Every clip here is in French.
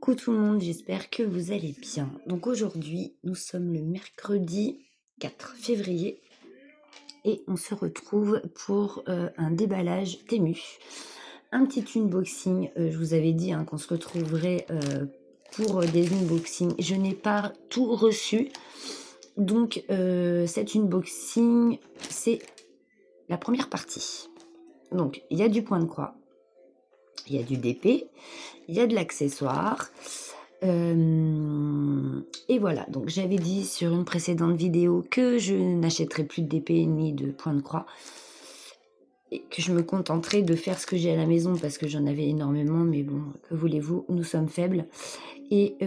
Coucou tout le monde, j'espère que vous allez bien. Donc aujourd'hui, nous sommes le mercredi 4 février et on se retrouve pour un déballage Temu. Un petit unboxing, je vous avais dit qu'on se retrouverait pour des unboxings. Je n'ai pas tout reçu, donc cet unboxing, c'est la première partie. Donc il y a du point de croix, il y a du DP, il y a de l'accessoire. Et voilà, donc j'avais dit sur une précédente vidéo que je n'achèterais plus de DP ni de point de croix et que je me contenterais de faire ce que j'ai à la maison parce que j'en avais énormément, mais bon, que voulez-vous, nous sommes faibles. Et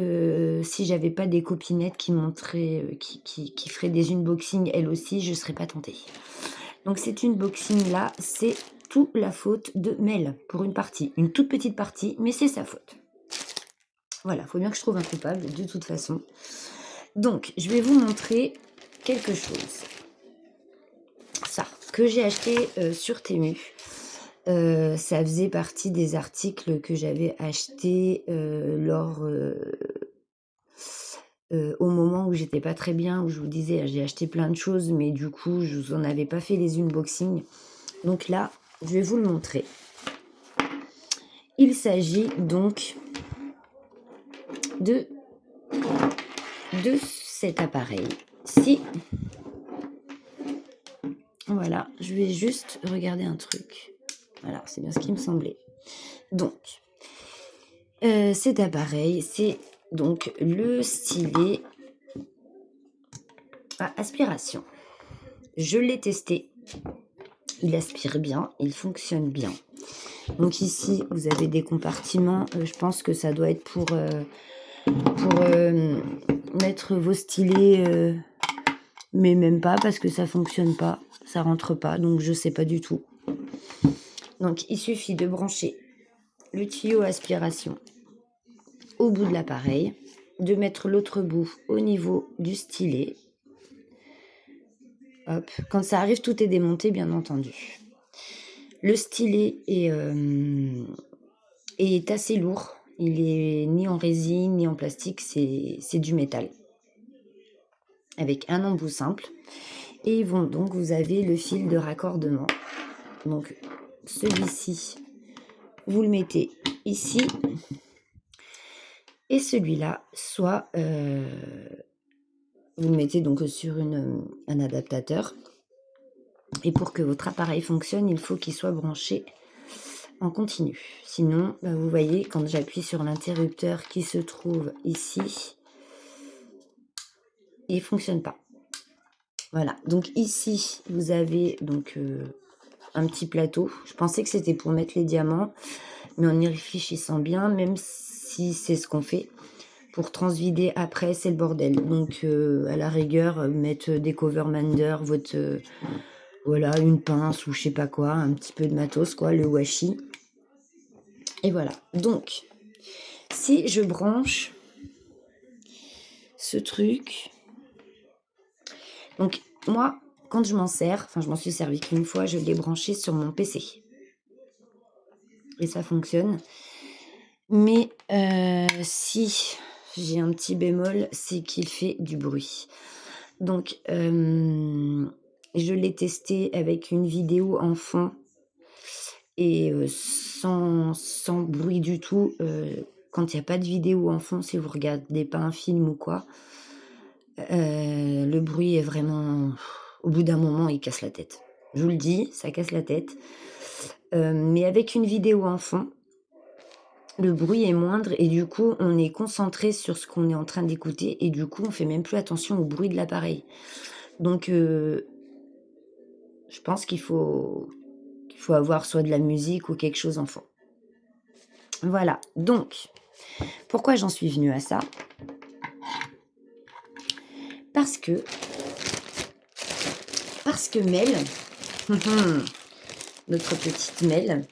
si j'avais pas des copinettes qui montraient, qui feraient des unboxings elles aussi, je serais pas tentée. Donc cet unboxing là, c'est tout la faute de Mel pour une partie, une toute petite partie, mais c'est sa faute. Voilà, il faut bien que je trouve un coupable de toute façon. Donc, je vais vous montrer quelque chose. Ça, que j'ai acheté sur Temu. Ça faisait partie des articles que j'avais achetés au moment où j'étais pas très bien, où je vous disais, j'ai acheté plein de choses, mais du coup, je vous en avais pas fait les unboxings. Donc là, je vais vous le montrer. Il s'agit donc de cet appareil-ci. Voilà, je vais juste regarder un truc. Voilà, c'est bien ce qui me semblait. Donc, cet appareil, c'est donc le stylet à aspiration. Je l'ai testé. Il aspire bien, il fonctionne bien. Donc ici, vous avez des compartiments. Je pense que ça doit être pour mettre vos stylets, mais même pas parce que ça fonctionne pas, ça rentre pas. Donc je sais pas du tout. Donc il suffit de brancher le tuyau aspiration au bout de l'appareil, de mettre l'autre bout au niveau du stylet. Hop, quand ça arrive, tout est démonté, bien entendu. Le stylet est assez lourd. Il est ni en résine, ni en plastique, c'est du métal. Avec un embout simple. Et donc, vous avez le fil de raccordement. Donc, celui-ci, vous le mettez ici. Et celui-là, soit vous le mettez donc sur un adaptateur. Et pour que votre appareil fonctionne, il faut qu'il soit branché en continu. Sinon, vous voyez, quand j'appuie sur l'interrupteur qui se trouve ici, il ne fonctionne pas. Voilà, donc ici, vous avez donc un petit plateau. Je pensais que c'était pour mettre les diamants, mais en y réfléchissant bien, même si c'est ce qu'on fait, pour transvider après, c'est le bordel. Donc, à la rigueur, mettre des covermander, voilà, une pince ou je sais pas quoi, un petit peu de matos, quoi, le washi. Et voilà. Donc, si je branche ce truc, donc moi, quand je m'en sers, enfin, je m'en suis servi qu'une fois, je l'ai branché sur mon PC. Et ça fonctionne. Mais si j'ai un petit bémol, c'est qu'il fait du bruit. Donc, je l'ai testé avec une vidéo en fond et sans bruit du tout. Quand il n'y a pas de vidéo en fond, si vous regardez pas un film ou quoi, le bruit est vraiment... Au bout d'un moment, il casse la tête. Je vous le dis, ça casse la tête. Mais avec une vidéo en fond, le bruit est moindre et du coup, on est concentré sur ce qu'on est en train d'écouter et du coup, on fait même plus attention au bruit de l'appareil. Donc, je pense qu'il faut avoir soit de la musique ou quelque chose en fond. Voilà. Donc, pourquoi j'en suis venue à ça ? Parce que Mel, notre petite Mel,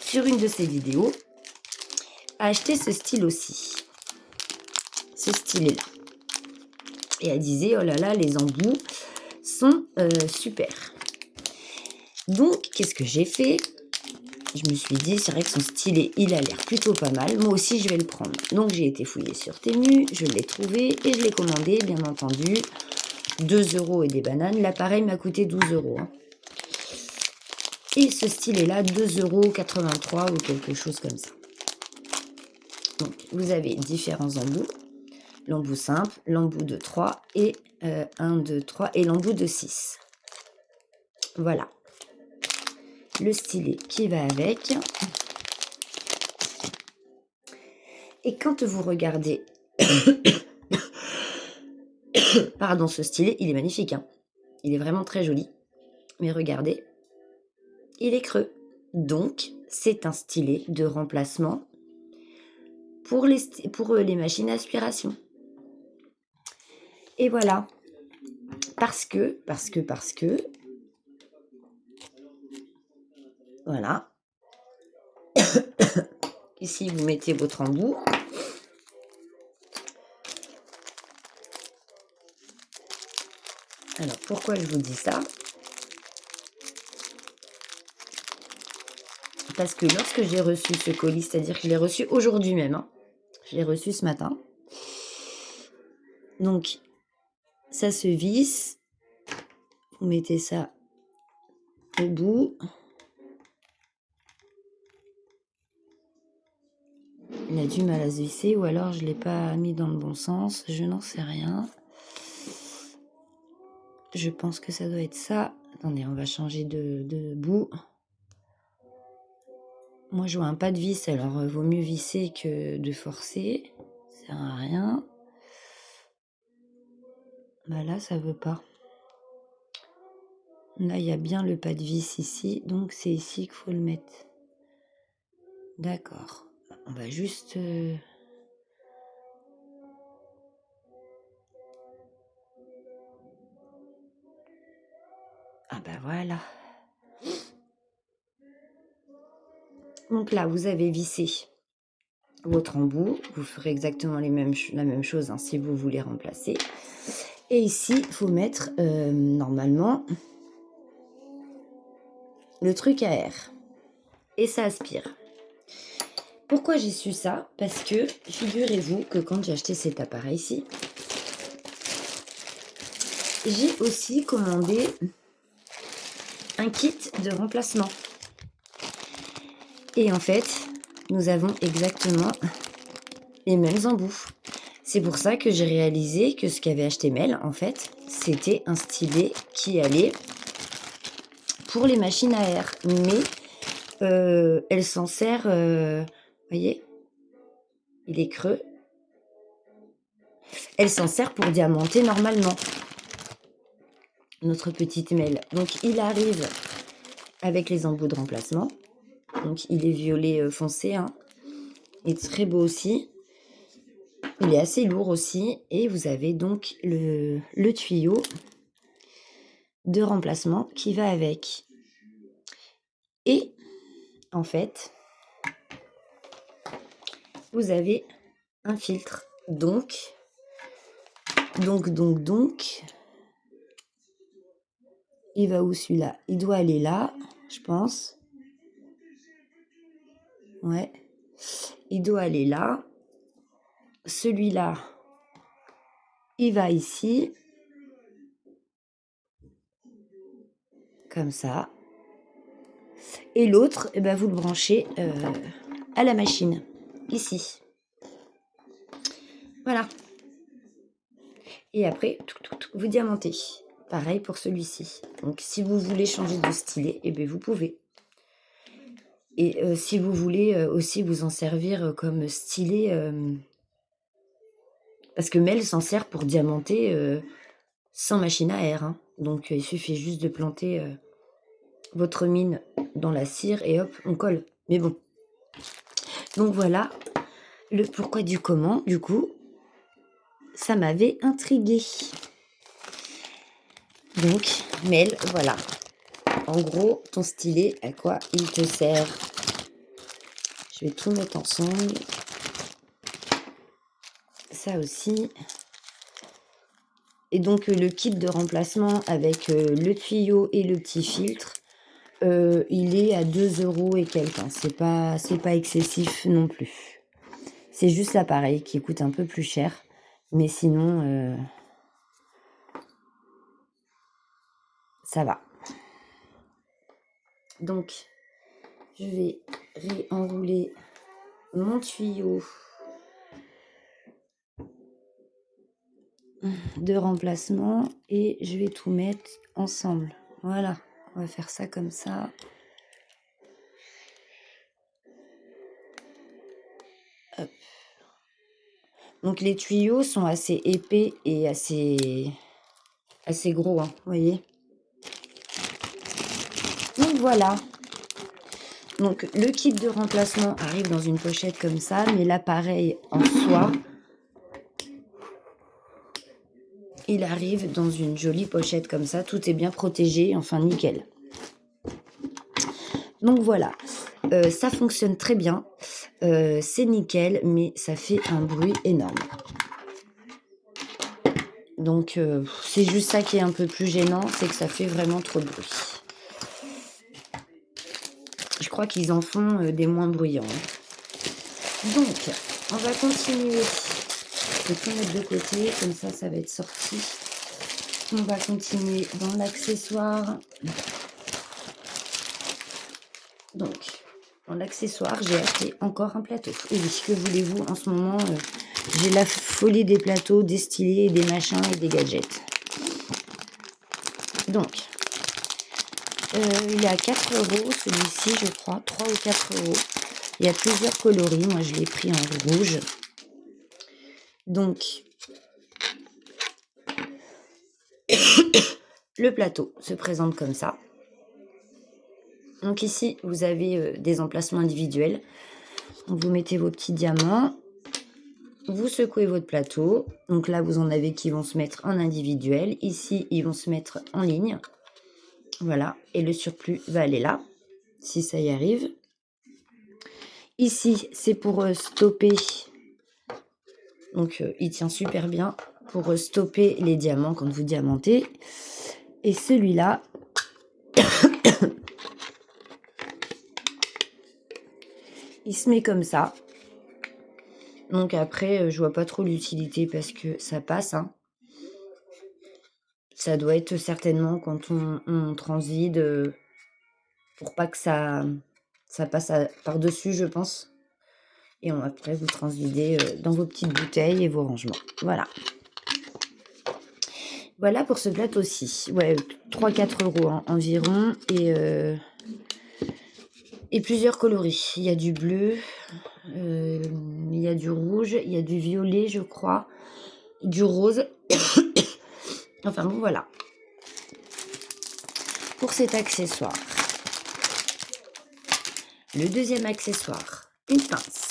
sur une de ses vidéos, a acheté ce style aussi. Ce stylet-là. Et elle disait, oh là là, les embouts sont super. Donc, qu'est-ce que j'ai fait ? je me suis dit, c'est vrai que son stylet, il a l'air plutôt pas mal. Moi aussi, je vais le prendre. Donc, j'ai été fouiller sur Temu, je l'ai trouvé et je l'ai commandé, bien entendu. 2 € et des bananes. L'appareil m'a coûté 12 €. Hein. Et ce stylet-là, 2,83 € ou quelque chose comme ça. Donc, vous avez différents embouts. L'embout simple, l'embout de 3 et 1, 2, 3 et l'embout de 6. Voilà. Le stylet qui va avec. Et quand vous regardez, pardon, ce stylet, il est magnifique. Hein. Il est vraiment très joli. Mais regardez, il est creux. Donc, c'est un stylet de remplacement pour les machines à aspiration. Et voilà. Parce que, voilà. Ici, vous mettez votre embout. Alors, pourquoi je vous dis ça? Parce que lorsque j'ai reçu ce colis, c'est-à-dire que je l'ai reçu aujourd'hui même, hein, je l'ai reçu ce matin. Donc, ça se visse. Vous mettez ça au bout. Il a du mal à se visser ou alors je ne l'ai pas mis dans le bon sens. Je n'en sais rien. Je pense que ça doit être ça. Attendez, on va changer de bout. Moi, je vois un pas de vis, alors vaut mieux visser que de forcer. Ça sert à rien. Bah là, ça veut pas. Là, il y a bien le pas de vis ici, donc c'est ici qu'il faut le mettre. D'accord. On va juste... Ah bah voilà. Donc là, vous avez vissé votre embout. Vous ferez exactement la même chose hein, si vous voulez remplacer. Et ici, il faut mettre normalement le truc à air. Et ça aspire. Pourquoi j'ai su ça? Parce que figurez-vous que quand j'ai acheté cet appareil-ci, j'ai aussi commandé un kit de remplacement. Et en fait, nous avons exactement les mêmes embouts. C'est pour ça que j'ai réalisé que ce qu'avait acheté Mel, en fait, c'était un stylet qui allait pour les machines à air. Mais elle s'en sert, voyez, il est creux. Elle s'en sert pour diamanter normalement. Notre petite Mel. Donc, il arrive avec les embouts de remplacement. Donc, il est violet foncé. Hein. Il est très beau aussi. Il est assez lourd aussi. Et vous avez donc le tuyau de remplacement qui va avec. Et, en fait, vous avez un filtre. Donc, il va où celui-là? Il doit aller là, je pense. Ouais. Il doit aller là. Celui-là, il va ici. Comme ça. Et l'autre, eh ben, vous le branchez à la machine. Ici. Voilà. Et après, vous diamantez. Pareil pour celui-ci. Donc, si vous voulez changer de stylet, eh bien, vous pouvez. Et si vous voulez aussi vous en servir comme stylet, parce que Mel s'en sert pour diamanter sans machine à air. Hein. Donc, il suffit juste de planter votre mine dans la cire et hop, on colle. Mais bon. Donc, voilà le pourquoi du comment, du coup. Ça m'avait intriguée. Donc, Mel, voilà. En gros, ton stylet, à quoi il te sert? Je vais tout mettre ensemble. Ça aussi. Et donc, le kit de remplacement avec le tuyau et le petit filtre. il est à 2 € et quelques, hein. C'est pas excessif non plus. C'est juste l'appareil qui coûte un peu plus cher. Mais sinon, ça va. Donc, je vais réenrouler mon tuyau de remplacement et je vais tout mettre ensemble. Voilà, on va faire ça comme ça. Hop. Donc les tuyaux sont assez épais et assez gros, hein, vous voyez. Donc voilà. Donc le kit de remplacement arrive dans une pochette comme ça, mais l'appareil en soi, il arrive dans une jolie pochette comme ça. Tout est bien protégé, enfin nickel. Donc voilà, ça fonctionne très bien. C'est nickel, mais ça fait un bruit énorme. Donc c'est juste ça qui est un peu plus gênant, c'est que ça fait vraiment trop de bruit. Je crois qu'ils en font des moins bruyants, hein. Donc, on va continuer. Je vais tout mettre de côté, comme ça va être sorti. On va continuer dans l'accessoire. Donc, dans l'accessoire, j'ai acheté encore un plateau. Et oui, que voulez-vous, en ce moment, j'ai la folie des plateaux, des stylés, et des machins et des gadgets. Donc, il est à 4 € celui-ci, je crois, 3 ou 4 €. Il y a plusieurs coloris, moi je l'ai pris en rouge. Donc, le plateau se présente comme ça. Donc ici, vous avez des emplacements individuels. Donc, vous mettez vos petits diamants, vous secouez votre plateau. Donc là, vous en avez qui vont se mettre en individuel. Ici, ils vont se mettre en ligne. Voilà, et le surplus va aller là, si ça y arrive. Ici, c'est pour stopper. Donc, il tient super bien pour stopper les diamants quand vous diamantez. Et celui-là, il se met comme ça. Donc après, je vois pas trop l'utilité parce que ça passe, hein. Ça doit être certainement quand on transvide pour pas que ça passe par-dessus, je pense. Et après, vous transvidez dans vos petites bouteilles et vos rangements. Voilà. Voilà pour ce plateau-ci. Ouais, 3-4 € hein, environ. Et plusieurs coloris. Il y a du bleu, il y a du rouge, il y a du violet, je crois, du rose. Enfin bon, voilà. Pour cet accessoire. Le deuxième accessoire, une pince.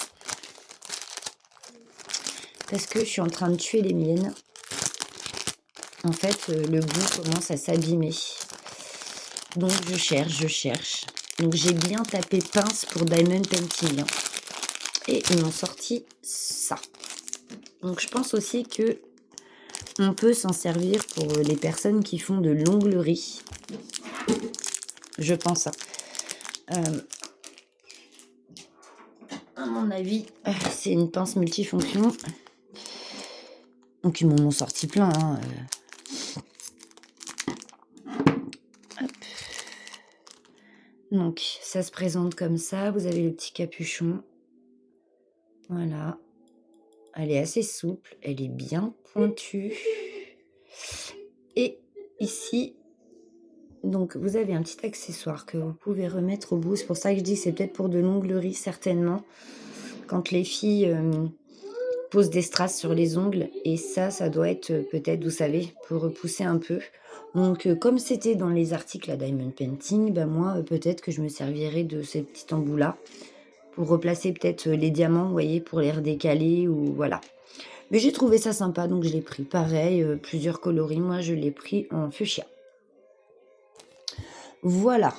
Parce que je suis en train de tuer les miennes. En fait, le bout commence à s'abîmer. Donc je cherche. Donc j'ai bien tapé pince pour Diamond Painting. Et ils m'ont sorti ça. Donc je pense aussi que on peut s'en servir pour les personnes qui font de l'onglerie. Je pense. À mon avis, c'est une pince multifonction. Donc ils m'en ont sorti plein, hein. Hop. Donc ça se présente comme ça. Vous avez le petit capuchon. Voilà. Elle est assez souple. Elle est bien pointue. Et ici, donc vous avez un petit accessoire que vous pouvez remettre au bout. C'est pour ça que je dis que c'est peut-être pour de l'onglerie, certainement. Quand les filles posent des strass sur les ongles. Et ça doit être peut-être, vous savez, pour repousser un peu. Donc comme c'était dans les articles à Diamond Painting, ben moi peut-être que je me servirai de ces petits embouts-là pour replacer peut-être les diamants, vous voyez, pour les redécaler ou voilà. Mais j'ai trouvé ça sympa, donc je l'ai pris. Pareil, plusieurs coloris. Moi, je l'ai pris en fuchsia. Voilà.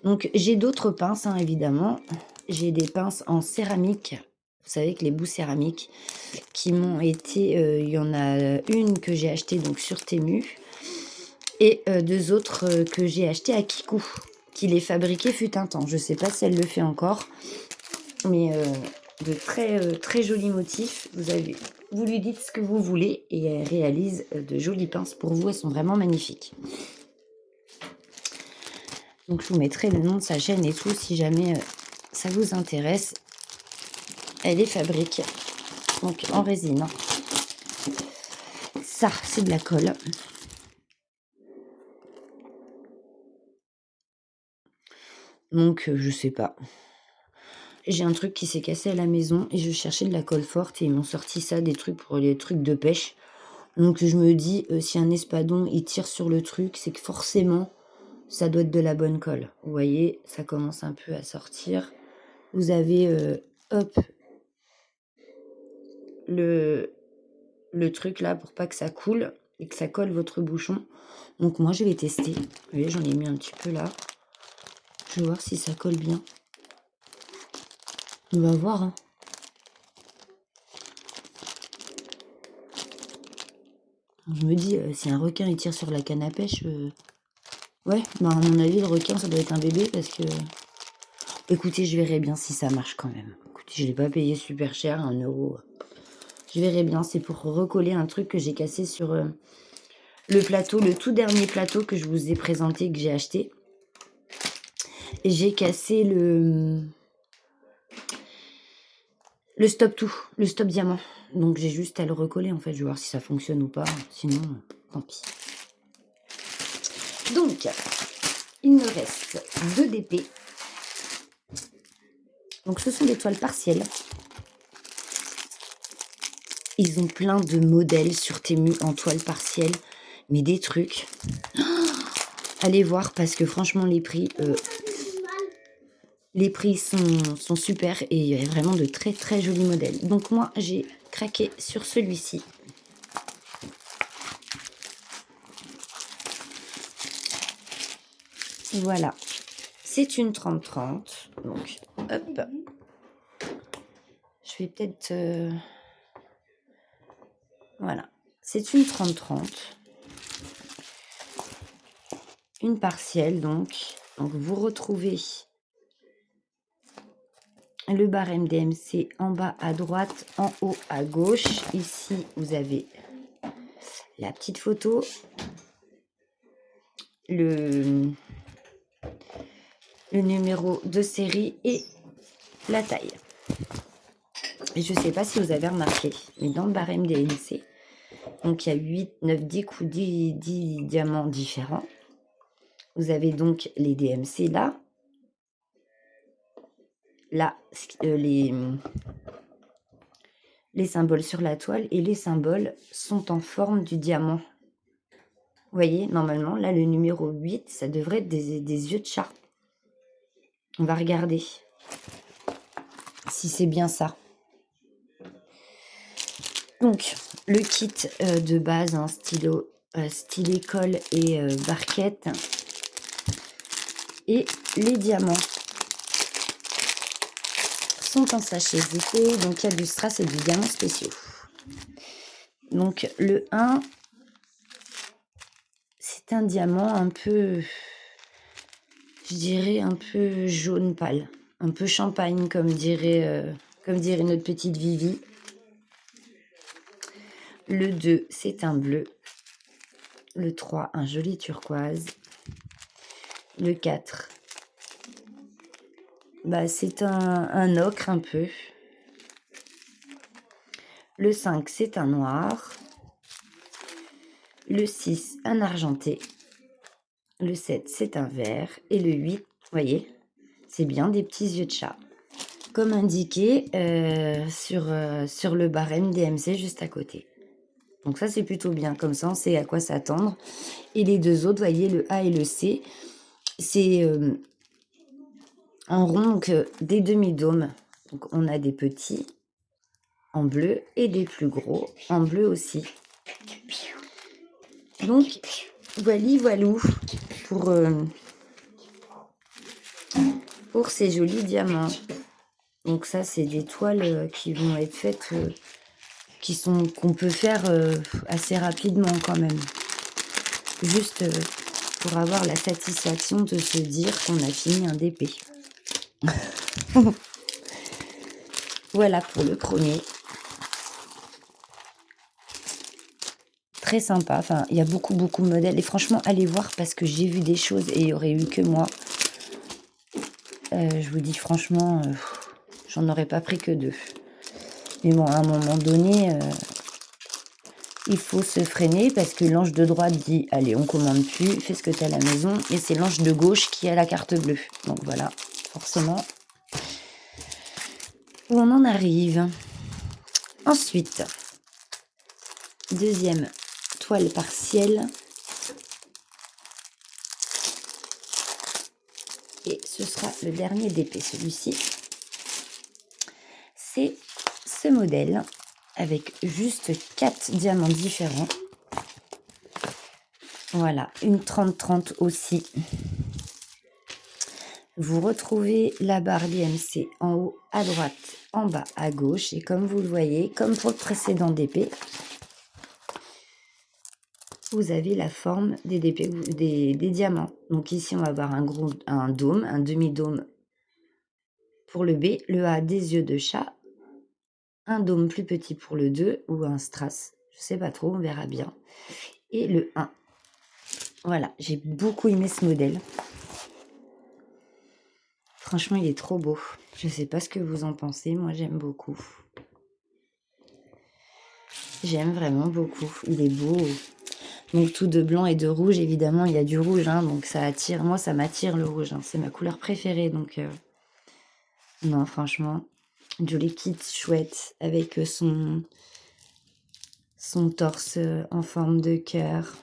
Donc, j'ai d'autres pinces, hein, évidemment. J'ai des pinces en céramique. Vous savez que les bouts céramiques qui m'ont été... il y en a une que j'ai achetée donc sur Temu. Et deux autres que j'ai achetées à Kikou. qui les fabriquait fut un temps. Je ne sais pas si elle le fait encore, mais de très jolis motifs. Vous lui dites ce que vous voulez et elle réalise de jolies pinces pour vous. Elles sont vraiment magnifiques. Donc je vous mettrai le nom de sa chaîne et tout si jamais ça vous intéresse. Elle les fabrique donc en résine. Ça, c'est de la colle. Donc je sais pas. J'ai un truc qui s'est cassé à la maison et je cherchais de la colle forte et ils m'ont sorti ça, des trucs pour les trucs de pêche. Donc je me dis, si un espadon il tire sur le truc, c'est que forcément ça doit être de la bonne colle. Vous voyez, ça commence un peu à sortir. Vous avez, hop, le truc là pour pas que ça coule et que ça colle votre bouchon. Donc moi je vais tester. Vous voyez, j'en ai mis un petit peu là. Je vais voir si ça colle bien. On va voir, hein. Je me dis, si un requin il tire sur la canne à pêche, ouais, bah à mon avis le requin ça doit être un bébé parce que... Écoutez, je verrai bien si ça marche quand même. Écoutez, je l'ai pas payé super cher, 1 euro. Je verrai bien, c'est pour recoller un truc que j'ai cassé sur le plateau, le tout dernier plateau que je vous ai présenté, que j'ai acheté. Et j'ai cassé le stop tout, le stop diamant. Donc j'ai juste à le recoller en fait, je vais voir si ça fonctionne ou pas. Sinon, tant pis. Donc, il me reste 2 DP. Donc ce sont des toiles partielles. Ils ont plein de modèles sur Temu en toile partielle, mais des trucs. Allez voir parce que franchement les prix sont super et il y a vraiment de très jolis modèles. Donc moi j'ai craqué sur celui-ci. Voilà, c'est une 30-30. Donc hop, je vais peut-être... Voilà, c'est une 30-30. Une partielle donc. Donc vous retrouvez le barème DMC en bas à droite, en haut à gauche. Ici, vous avez la petite photo, le numéro de série et la taille. Et je ne sais pas si vous avez remarqué, mais dans le barème DMC, donc il y a 8, 9, 10 coups, 10 diamants différents. Vous avez donc les DMC là. Là, les symboles sur la toile et les symboles sont en forme du diamant. Vous voyez, normalement, là, le numéro 8, ça devrait être des yeux de chat. On va regarder si c'est bien ça. Donc, le kit de base, hein, stylo, stylet, colle et barquette. Et les diamants sont en sachet zippé. Donc, il y a du strass et du diamant spéciaux. Donc, le 1, c'est un diamant un peu, je dirais, un peu jaune pâle. Un peu champagne, comme dirait notre petite Vivi. Le 2, c'est un bleu. Le 3, un joli turquoise. Le 4, bah, c'est un ocre un peu. Le 5, c'est un noir. Le 6, un argenté. Le 7, c'est un vert. Et le 8, vous voyez, c'est bien des petits yeux de chat. Comme indiqué sur le barème DMC juste à côté. Donc ça, c'est plutôt bien. Comme ça, on sait à quoi s'attendre. Et les 2 autres, vous voyez, le A et le C, c'est en rond, donc des demi-dômes. Donc on a des petits en bleu et des plus gros en bleu aussi. Donc voilou pour ces jolis diamants. Donc ça, c'est des toiles qui vont être faites, qu'on peut faire assez rapidement quand même. Juste pour avoir la satisfaction de se dire qu'on a fini un DP. Voilà pour le premier. Très sympa, enfin il y a beaucoup de modèles et franchement allez voir parce que j'ai vu des choses et il n'y aurait eu que moi. Je vous dis franchement, j'en aurais pas pris que 2. Mais bon, à un moment donné, il faut se freiner parce que l'ange de droite dit allez, on commande plus, fais ce que tu as à la maison, et c'est l'ange de gauche qui a la carte bleue. Donc voilà, forcément, où on en arrive. Ensuite, deuxième toile partielle. Et ce sera le dernier DP, celui-ci. C'est ce modèle avec juste 4 diamants différents. Voilà, une 30-30 aussi. Vous retrouvez la barre DMC en haut à droite, en bas à gauche. Et comme vous le voyez, comme pour le précédent DP, vous avez la forme des DP, des diamants. Donc ici, on va avoir un dôme, un demi-dôme pour le B, le A des yeux de chat, un dôme plus petit pour le 2 ou un strass, je sais pas trop, on verra bien. Et le 1. Voilà, j'ai beaucoup aimé ce modèle. Franchement, il est trop beau. Je sais pas ce que vous en pensez, moi j'aime beaucoup. J'aime vraiment beaucoup, il est beau. Donc tout de blanc et de rouge, évidemment, il y a du rouge, hein, donc ça attire. Moi, ça m'attire le rouge, hein, c'est ma couleur préférée, donc... Non, franchement, joli kit chouette avec son torse en forme de cœur,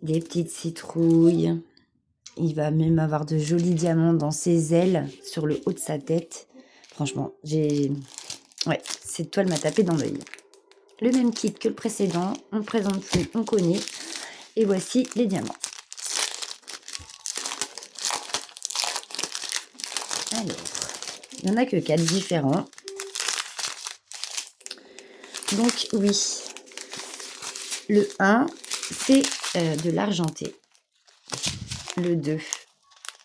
des petites citrouilles. Il va même avoir de jolis diamants dans ses ailes, sur le haut de sa tête. Franchement, ouais, cette toile m'a tapé dans l'œil. Le même kit que le précédent, on ne présente plus, on connaît. Et voici les diamants. Alors, il n'y en a que 4 différents. Donc oui, le 1, c'est de l'argenté. Le 2,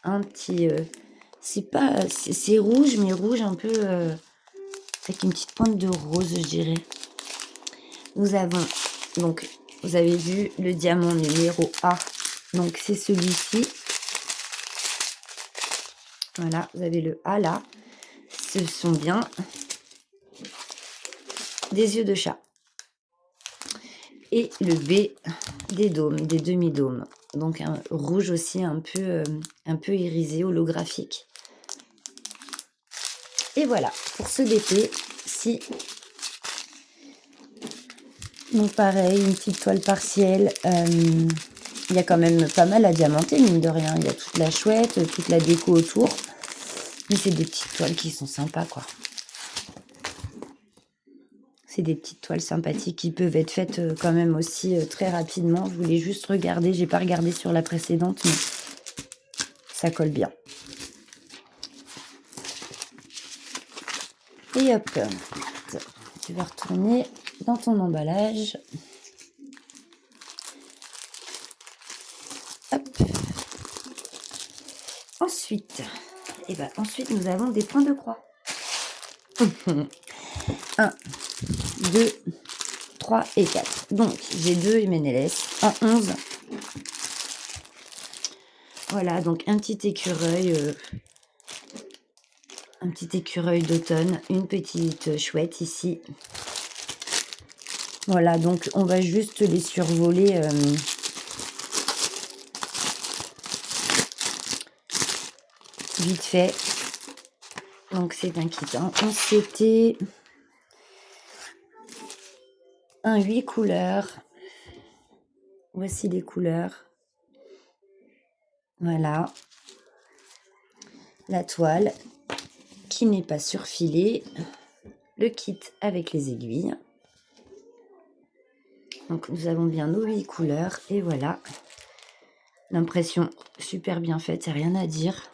un petit... c'est rouge, mais rouge un peu avec une petite pointe de rose, je dirais. Nous avons, donc, vous avez vu le diamant numéro A. Donc, c'est celui-ci. Voilà, vous avez le A là. Ce sont bien des yeux de chat. Et le B, des dômes, des demi-dômes. Donc, un rouge aussi un peu irisé, holographique. Et voilà, pour ce DP-ci. Donc pareil, une petite toile partielle. Il y a quand même pas mal à diamanter, mine de rien. Il y a toute la chouette, toute la déco autour. Mais c'est des petites toiles qui sont sympas, quoi. C'est des petites toiles sympathiques qui peuvent être faites quand même aussi très rapidement. Je voulais juste regarder. J'ai pas regardé sur la précédente, mais ça colle bien. Et hop, tu vas retourner dans ton emballage. Hop. Ensuite, nous avons des points de croix. 1, 2, 3 et 4. Donc, j'ai 2 MNLS, en 11. Voilà, donc un petit écureuil d'automne, une petite chouette ici. Voilà, donc on va juste les survoler vite fait. Donc c'est un kit. Hein. C'était un 8 couleurs. Voici les couleurs. Voilà. La toile qui n'est pas surfilée. Le kit avec les aiguilles. Donc nous avons bien nos 8 couleurs. Et voilà. L'impression super bien faite, il n'y a rien à dire.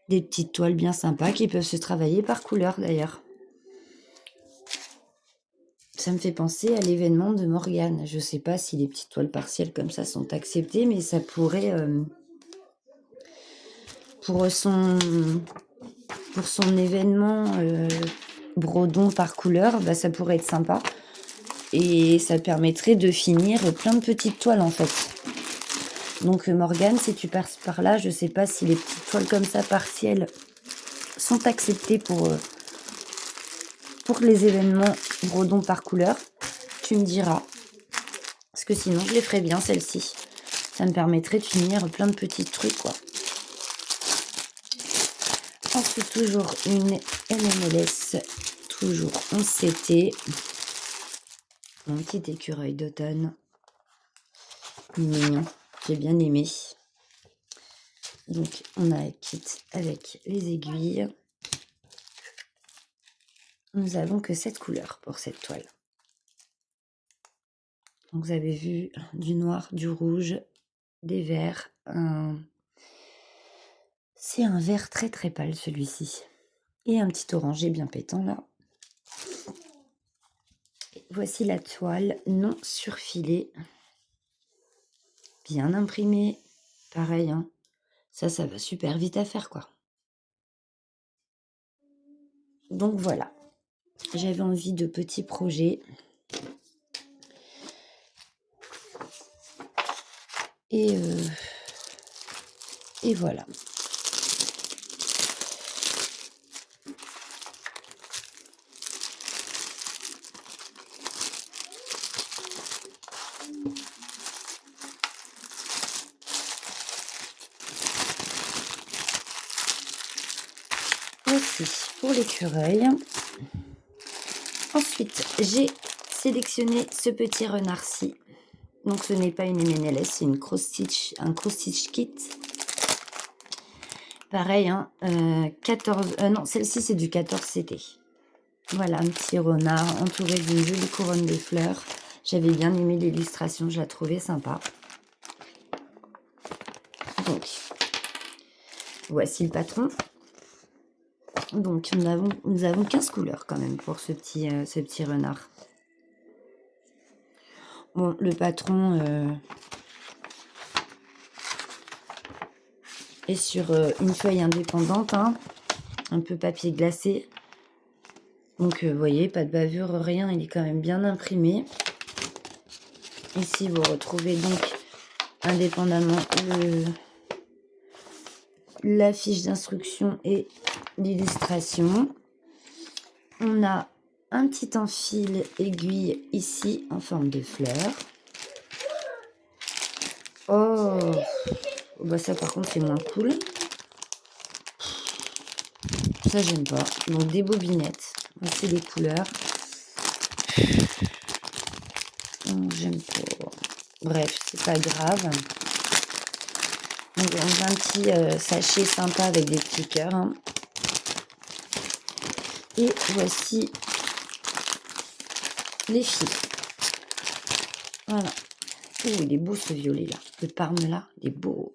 Des petites toiles bien sympas qui peuvent se travailler par couleur d'ailleurs. Ça me fait penser à l'événement de Morgane. Je sais pas si les petites toiles partielles comme ça sont acceptées, mais ça pourrait, pour son, pour son événement brodon par couleur, bah, ça pourrait être sympa. Et ça permettrait de finir plein de petites toiles en fait. Donc Morgane, si tu passes par là, je sais pas si les petites toiles comme ça partielles sont acceptées pour les événements brodons par couleur. Tu me diras. Parce que sinon, je les ferais bien, celles-ci. Ça me permettrait de finir plein de petits trucs, quoi. Ensuite, toujours une MMLS. Toujours 11 CT. Mon petit écureuil d'automne. Mignon. J'ai bien aimé. Donc, on a un kit avec les aiguilles. Nous avons que 7 couleurs pour cette toile. Donc, vous avez vu du noir, du rouge, des verts. C'est un vert très très pâle celui-ci. Et un petit orangé bien pétant là. Et voici la toile non surfilée. Bien imprimée. Pareil, hein. Ça va super vite à faire, quoi. Donc voilà. J'avais envie de petits projets. Et voilà. Voici pour l'écureuil. Ensuite, j'ai sélectionné ce petit renard-ci. Donc ce n'est pas une MNLS, c'est une un cross-stitch kit. Pareil, hein, 14... non, celle-ci, c'est du 14 CT. Voilà, un petit renard entouré d'une jolie couronne de fleurs. J'avais bien aimé l'illustration, je la trouvais sympa. Donc, voici le patron. Donc, nous avons 15 couleurs quand même pour ce petit renard. Bon, le patron est sur une feuille indépendante, hein, un peu papier glacé. Donc, vous voyez, pas de bavure, rien, il est quand même bien imprimé. Ici, vous retrouvez donc indépendamment la fiche d'instruction et l'illustration. On a un petit enfil aiguille ici en forme de fleur. Oh, bah ça par contre c'est moins cool. Ça j'aime pas. Donc des bobinettes. Voici les couleurs. J'aime pas. Bref, c'est pas grave. Donc on a un petit sachet sympa avec des petits cœurs. Hein. Et voici les fils. Voilà. Oh, il est beau ce violet là. Le parme là, il est beau.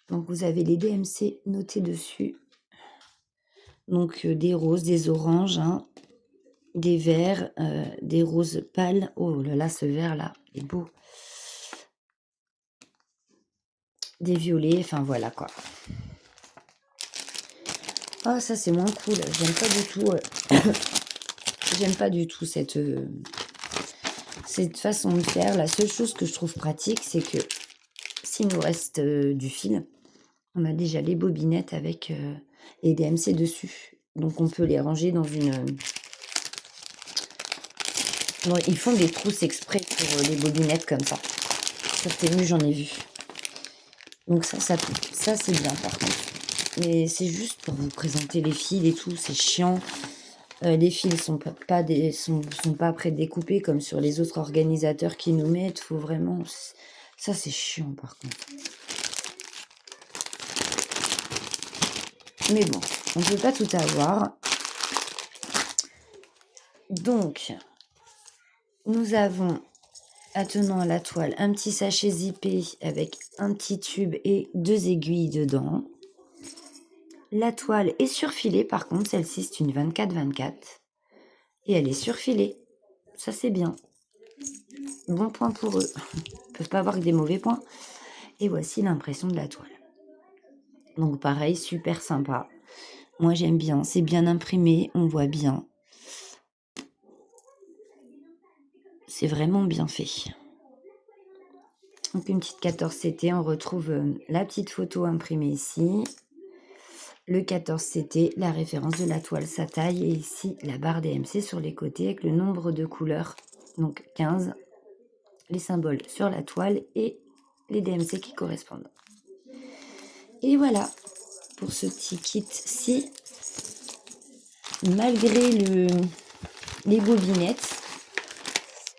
Donc vous avez les DMC notés dessus. Donc des roses, des oranges, hein, des verts, des roses pâles. Oh là là, ce vert là, il est beau. Des violets, enfin voilà quoi. Oh ça c'est moins cool, j'aime pas du tout. J'aime pas du tout cette façon de faire. La seule chose que je trouve pratique, c'est que s'il nous reste du fil, on a déjà les bobinettes avec les DMC dessus. Donc on peut les ranger dans une... Bon, ils font des trousses exprès pour les bobinettes comme ça. Sur Temu, j'en ai vu. Donc ça c'est bien par contre. Mais c'est juste pour vous présenter les fils et tout, c'est chiant. Les fils sont pas prédécoupés comme sur les autres organisateurs qui nous mettent. Faut vraiment... Ça c'est chiant par contre. Mais bon, on ne peut pas tout avoir. Donc, nous avons, attenant à la toile, un petit sachet zippé avec un petit tube et 2 aiguilles dedans. La toile est surfilée, par contre, celle-ci, c'est une 24-24. Et elle est surfilée. Ça, c'est bien. Bon point pour eux. Ils peuvent pas avoir que des mauvais points. Et voici l'impression de la toile. Donc pareil, super sympa. Moi, j'aime bien. C'est bien imprimé, on voit bien. C'est vraiment bien fait. Donc une petite 14CT, on retrouve la petite photo imprimée ici. Le 14CT, la référence de la toile, sa taille. Et ici, la barre DMC sur les côtés avec le nombre de couleurs. Donc 15. Les symboles sur la toile et les DMC qui correspondent. Et voilà pour ce petit kit-ci. Malgré les bobinettes,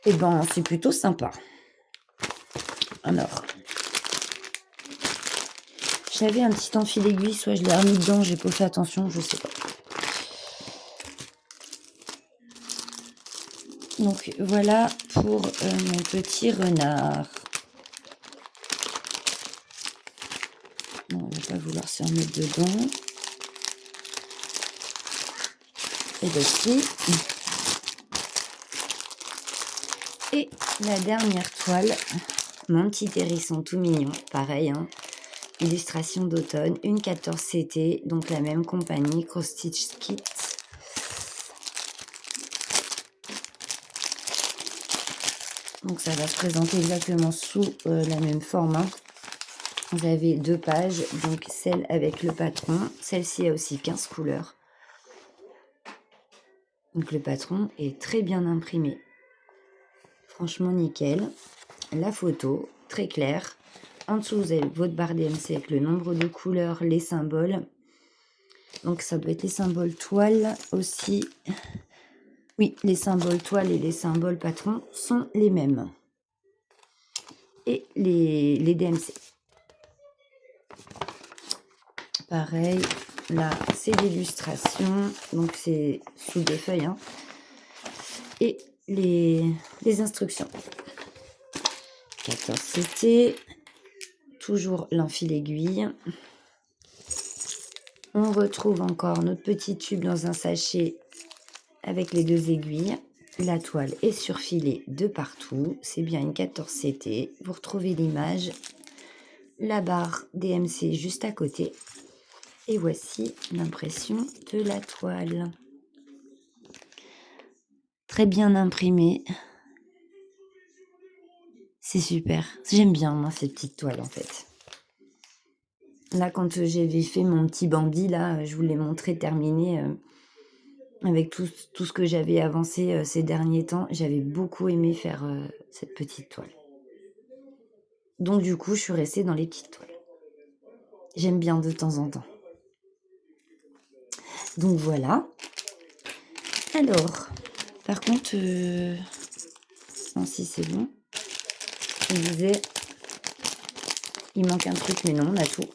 et ben c'est plutôt sympa. Alors, j'avais un petit enfil aiguille, soit je l'ai remis dedans, j'ai pas fait attention, je sais pas. Donc voilà pour mon petit renard. Bon, on va pas vouloir se remettre dedans. Et voici. Et la dernière toile, mon petit hérisson tout mignon, pareil, hein, illustration d'automne, une 14CT, donc la même compagnie, Cross Stitch Kit. Donc ça va se présenter exactement sous la même forme. Hein. Vous avez 2 pages, donc celle avec le patron, celle-ci a aussi 15 couleurs. Donc le patron est très bien imprimé. Franchement nickel. La photo, très claire. En dessous, vous avez votre barre DMC avec le nombre de couleurs, les symboles. Donc ça doit être les symboles toile aussi. Oui, les symboles toile et les symboles patron sont les mêmes. Et les DMC. Pareil, là c'est l'illustration. Donc c'est sous 2 feuilles. Hein. Et les instructions. 14CT. Toujours l'enfil aiguille. On retrouve encore notre petit tube dans un sachet avec les 2 aiguilles. La toile est surfilée de partout. C'est bien une 14CT. Vous retrouvez l'image. La barre DMC juste à côté. Et voici l'impression de la toile. Très bien imprimée. C'est super. J'aime bien, moi, ces petites toiles, en fait. Là, quand j'avais fait mon petit Bambi, là, je vous l'ai montré terminé avec tout ce que j'avais avancé ces derniers temps. J'avais beaucoup aimé faire cette petite toile. Donc, du coup, je suis restée dans les petites toiles. J'aime bien de temps en temps. Donc, voilà. Alors, par contre, non, si c'est bon. Je disais, il manque un truc, mais non, on a tout.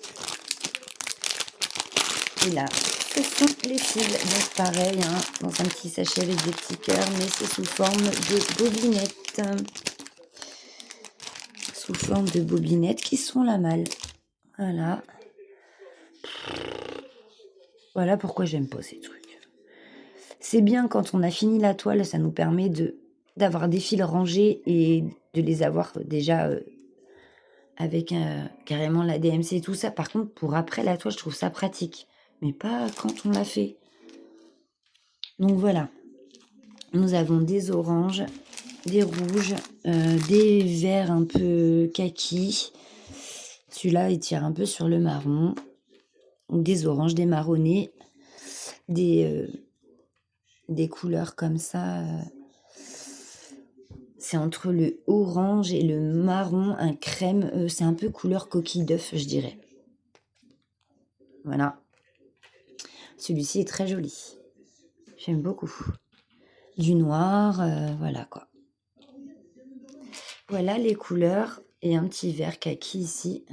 Et là, ce sont les fils. Donc pareil, hein, dans un petit sachet avec des petits cœurs, mais c'est sous forme de bobinettes. Sous forme de bobinettes qui sont la malle. Voilà. Voilà pourquoi j'aime pas ces trucs. C'est bien quand on a fini la toile, ça nous permet d'avoir des fils rangés et de les avoir déjà avec carrément la DMC et tout ça. Par contre, pour après la toile, je trouve ça pratique. Mais pas quand on l'a fait. Donc voilà. Nous avons des oranges, des rouges, des verts un peu kaki. Celui-là, il tire un peu sur le marron. Des oranges, des marronnés, des couleurs comme ça. C'est entre le orange et le marron, un crème. C'est un peu couleur coquille d'œuf, je dirais. Voilà. Celui-ci est très joli. J'aime beaucoup. Du noir, voilà quoi. Voilà les couleurs et un petit vert kaki ici.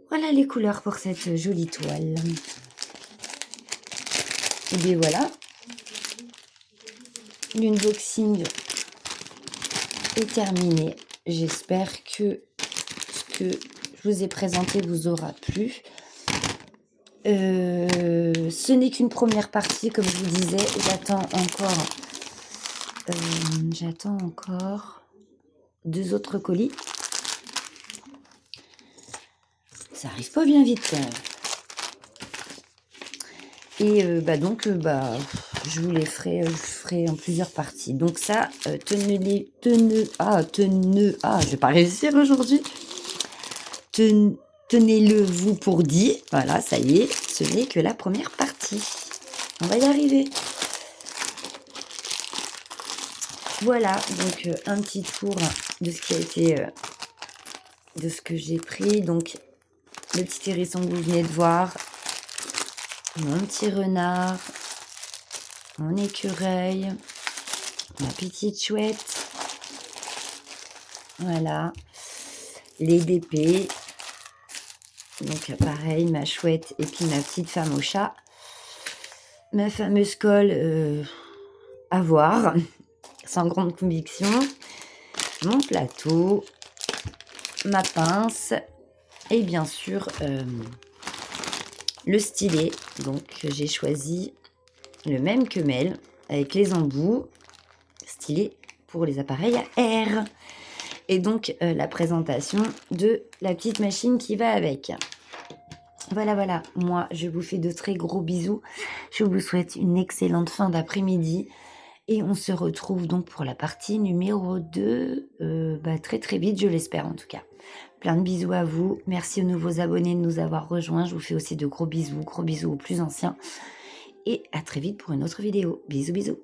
Voilà les couleurs pour cette jolie toile. Et bien voilà. L'unboxing est terminé. J'espère que ce que je vous ai présenté vous aura plu. Ce n'est qu'une première partie, comme je vous disais. J'attends encore 2 autres colis. Ça arrive pas bien vite quand même. Et je vous les ferai, je ferai en plusieurs parties. Donc ça, je vais pas réussir aujourd'hui. Tenez-le vous pour dit. Voilà, ça y est, ce n'est que la première partie. On va y arriver. Voilà, donc un petit tour de ce qui a été, de ce que j'ai pris. Donc le petit hérisson que vous venez de voir, mon petit renard, mon écureuil, ma petite chouette, voilà, les DP, donc pareil, ma chouette et puis ma petite femme au chat, ma fameuse colle à voir, sans grande conviction, mon plateau, ma pince et bien sûr le stylet. Donc j'ai choisi le même que Mel avec les embouts, stylet pour les appareils à air. Et donc la présentation de la petite machine qui va avec. Voilà, moi je vous fais de très gros bisous. Je vous souhaite une excellente fin d'après-midi. Et on se retrouve donc pour la partie numéro 2 très très vite, je l'espère en tout cas. Plein de bisous à vous. Merci aux nouveaux abonnés de nous avoir rejoints. Je vous fais aussi de gros bisous aux plus anciens. Et à très vite pour une autre vidéo. Bisous.